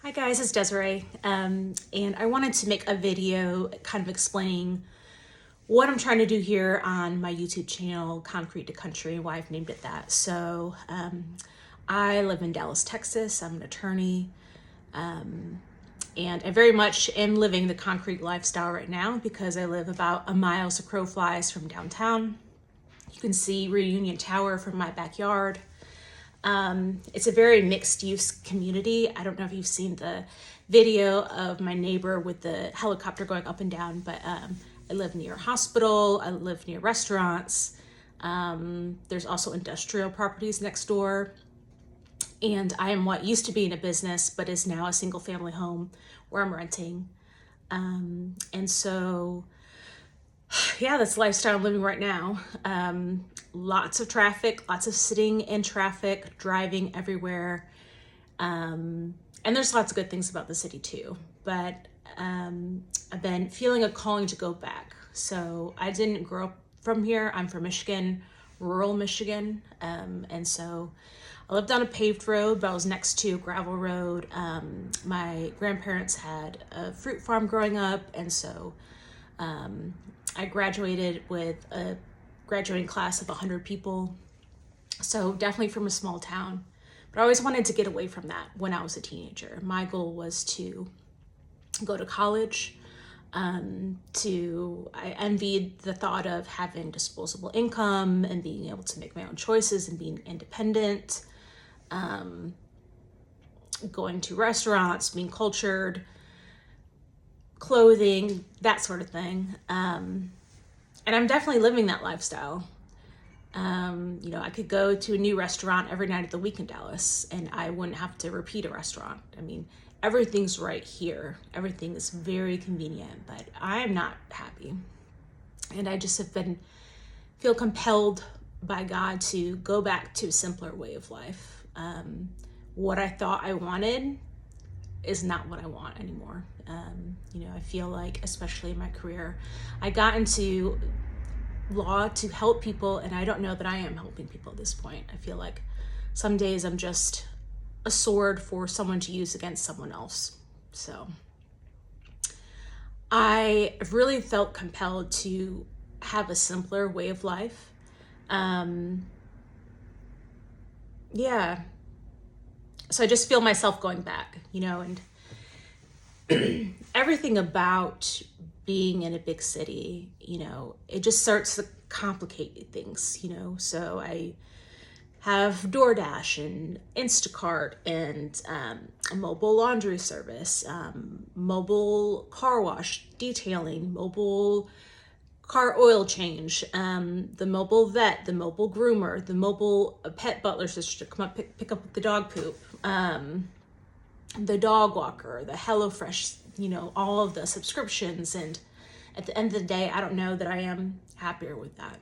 Hi guys, it's Desiree, and I wanted to make a video kind of explaining what I'm trying to do here on my YouTube channel, Concrete to Country, why I've named it that. So I live in Dallas, Texas. I'm an attorney, and I very much am living the concrete lifestyle right now because I live about a mile as a crow flies from downtown. You can see Reunion Tower from my backyard. It's a very mixed use community. I don't know if you've seen the video of my neighbor with the helicopter going up and down, but I live near a hospital, I live near restaurants. There's also industrial properties next door. And I am what used to be in a business, but is now a single family home where I'm renting. And so, yeah, that's the lifestyle I'm living right now. Lots of traffic, lots of sitting in traffic, driving everywhere. And there's lots of good things about the city too, but I've been feeling a calling to go back. So I didn't grow up from here. I'm from Michigan, rural Michigan. And so I lived on a paved road, but I was next to a gravel road. My grandparents had a fruit farm growing up. And so I graduated with a graduating class of 100 people. So definitely from a small town. But I always wanted to get away from that when I was a teenager. My goal was to go to college. I envied the thought of having disposable income and being able to make my own choices and being independent, going to restaurants, being cultured, clothing, that sort of thing. And I'm definitely living that lifestyle. I could go to a new restaurant every night of the week in Dallas and I wouldn't have to repeat a restaurant. I mean, everything's right here. Everything is very convenient, but I am not happy. And I just feel compelled by God to go back to a simpler way of life. What I thought I wanted is not what I want anymore. I feel like, especially in my career, I got into law to help people, and I don't know that I am helping people at this point. I feel like some days I'm just a sword for someone to use against someone else. So I really felt compelled to have a simpler way of life. So I just feel myself going back, and everything about being in a big city, it just starts to complicate things, so I have DoorDash and Instacart and a mobile laundry service, mobile car wash detailing, mobile car oil change, the mobile vet, the mobile groomer, the mobile pet butler sister to come up pick up the dog poop, the dog walker, the HelloFresh, all of the subscriptions. And at the end of the day, I don't know that I am happier with that.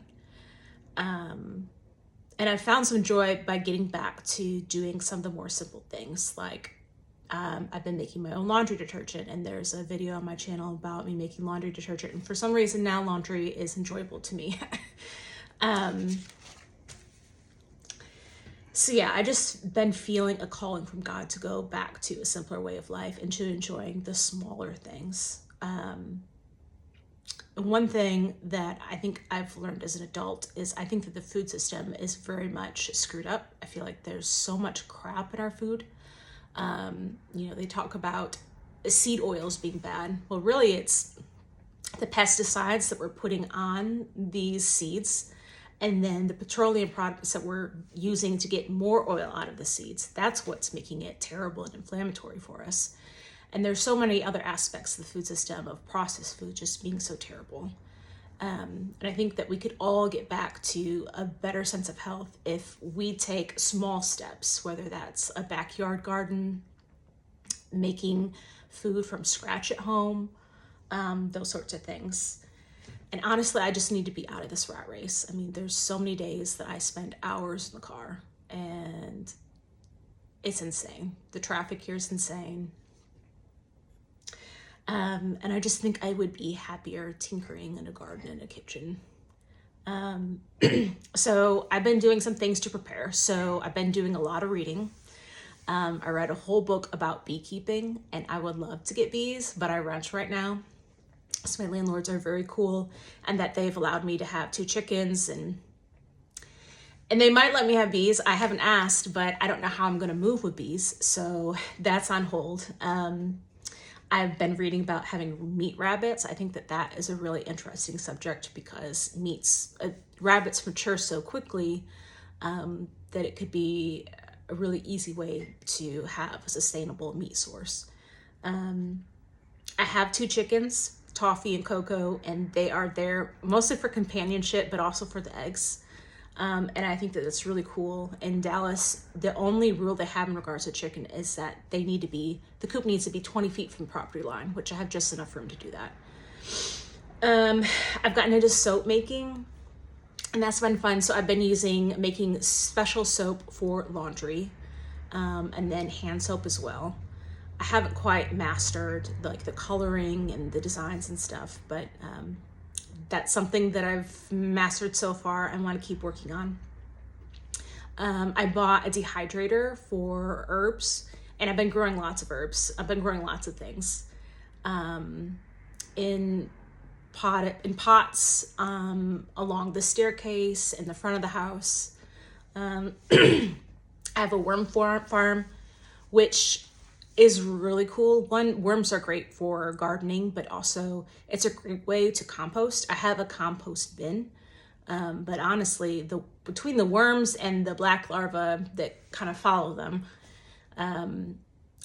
And I found some joy by getting back to doing some of the more simple things. Like I've been making my own laundry detergent, and there's a video on my channel about me making laundry detergent. And for some reason now laundry is enjoyable to me. So yeah, I just been feeling a calling from God to go back to a simpler way of life and to enjoying the smaller things. One thing that I think I've learned as an adult is I think that the food system is very much screwed up. I feel like there's so much crap in our food. They talk about seed oils being bad. Well, really it's the pesticides that we're putting on these seeds, and then the petroleum products that we're using to get more oil out of the seeds. That's what's making it terrible and inflammatory for us. And there's so many other aspects of the food system of processed food just being so terrible. And I think that we could all get back to a better sense of health if we take small steps, whether that's a backyard garden, making food from scratch at home, those sorts of things. And honestly, I just need to be out of this rat race. I mean, there's so many days that I spend hours in the car and it's insane. The traffic here is insane. And I just think I would be happier tinkering in a garden and a kitchen. So I've been doing some things to prepare. So I've been doing a lot of reading. I read a whole book about beekeeping, and I would love to get bees, but I rent right now. So my landlords are very cool, and that they've allowed me to have 2 chickens, and they might let me have bees. I haven't asked, but I don't know how I'm going to move with bees. So that's on hold. I've been reading about having meat rabbits. I think that that is a really interesting subject because rabbits mature so quickly that it could be a really easy way to have a sustainable meat source. I have 2 chickens, Toffee and Coco, and they are there mostly for companionship, but also for the eggs. And I think that it's really cool. In Dallas, the only rule they have in regards to chicken is that the coop needs to be 20 feet from the property line, which I have just enough room to do that. I've gotten into soap making, and that's been fun. So I've been making special soap for laundry, and then hand soap as well. I haven't quite mastered the coloring and the designs and stuff, but that's something that I've mastered so far and want to keep working on. I bought a dehydrator for herbs, and I've been growing lots of herbs. I've been growing lots of things in pots along the staircase in the front of the house. I have a worm farm, which is really cool. One, worms are great for gardening, but also it's a great way to compost. I have a compost bin, but honestly, between the worms and the black larvae that kind of follow them,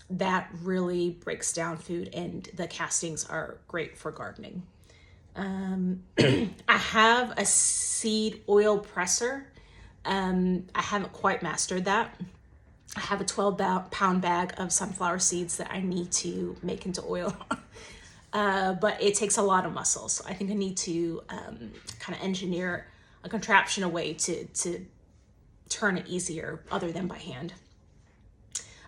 that really breaks down food, and the castings are great for gardening. I have a seed oil presser. I haven't quite mastered that. I have a 12-pound bag of sunflower seeds that I need to make into oil. But it takes a lot of muscle. So I think I need to kind of engineer a contraption, a way to turn it easier other than by hand.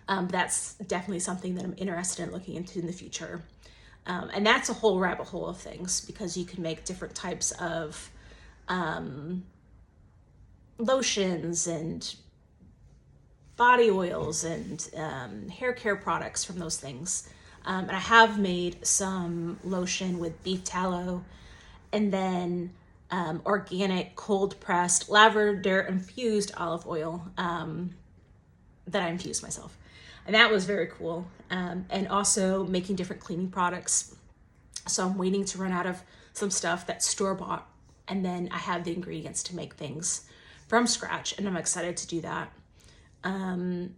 That's definitely something that I'm interested in looking into in the future. And that's a whole rabbit hole of things, because you can make different types of lotions and body oils and hair care products from those things. And I have made some lotion with beef tallow, and then organic cold pressed lavender infused olive oil that I infused myself. And that was very cool. And also making different cleaning products. So I'm waiting to run out of some stuff that's store-bought, and then I have the ingredients to make things from scratch, and I'm excited to do that. And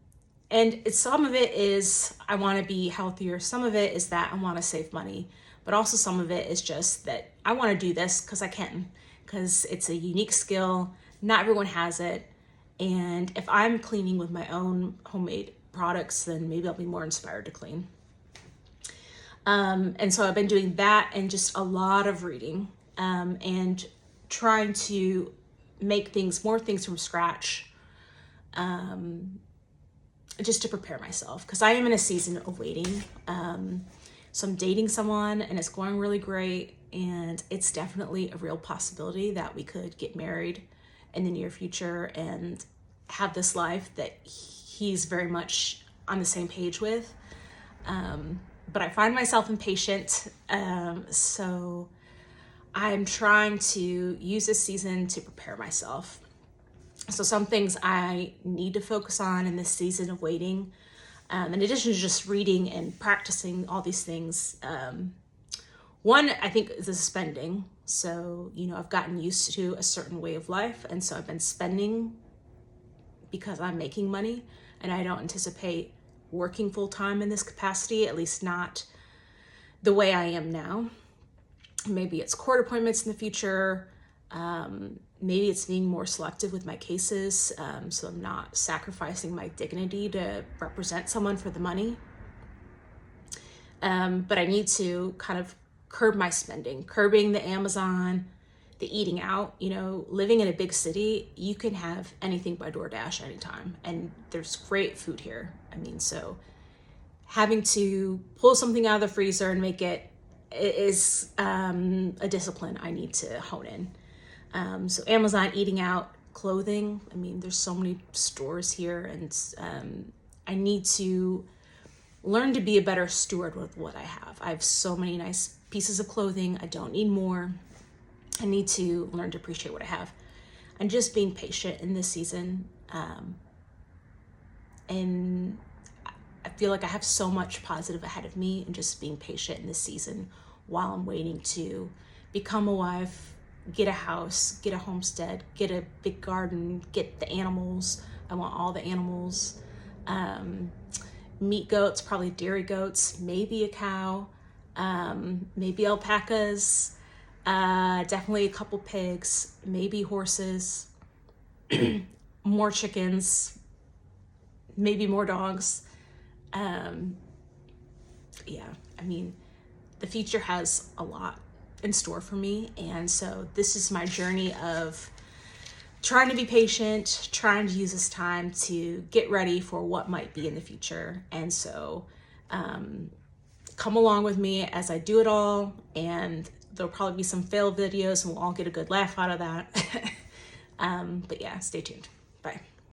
some of it is I want to be healthier. Some of it is that I want to save money, but also some of it is just that I want to do this because I can, because it's a unique skill. Not everyone has it. And if I'm cleaning with my own homemade products, then maybe I'll be more inspired to clean. And so I've been doing that, and just a lot of reading, and trying to make more things from scratch, just to prepare myself, because I am in a season of waiting. So I'm dating someone, and it's going really great, and it's definitely a real possibility that we could get married in the near future and have this life that he's very much on the same page with. But I find myself impatient, so I'm trying to use this season to prepare myself. So some things I need to focus on in this season of waiting, in addition to just reading and practicing all these things. One, I think, is the spending. So, I've gotten used to a certain way of life, and so I've been spending because I'm making money, and I don't anticipate working full-time in this capacity, at least not the way I am now. Maybe it's court appointments in the future. Maybe it's being more selective with my cases, so I'm not sacrificing my dignity to represent someone for the money. But I need to kind of curb my spending, curbing the Amazon, the eating out. Living in a big city, you can have anything by DoorDash anytime, and there's great food here. So having to pull something out of the freezer and make it is a discipline I need to hone in. So Amazon, eating out, clothing. There's so many stores here, and I need to learn to be a better steward with what I have. I have so many nice pieces of clothing. I don't need more. I need to learn to appreciate what I have. I'm just being patient in this season. And I feel like I have so much positive ahead of me, and just being patient in this season while I'm waiting to become a wife, get a house, get a homestead, get a big garden, get the animals. I want all the animals. Meat goats, probably dairy goats, maybe a cow, maybe alpacas, definitely a couple pigs, maybe horses, more chickens, maybe more dogs. Yeah, I mean, the future has a lot in store for me. And so this is my journey of trying to be patient, trying to use this time to get ready for what might be in the future. And so come along with me as I do it all, and there'll probably be some fail videos and we'll all get a good laugh out of that. But yeah, stay tuned. Bye.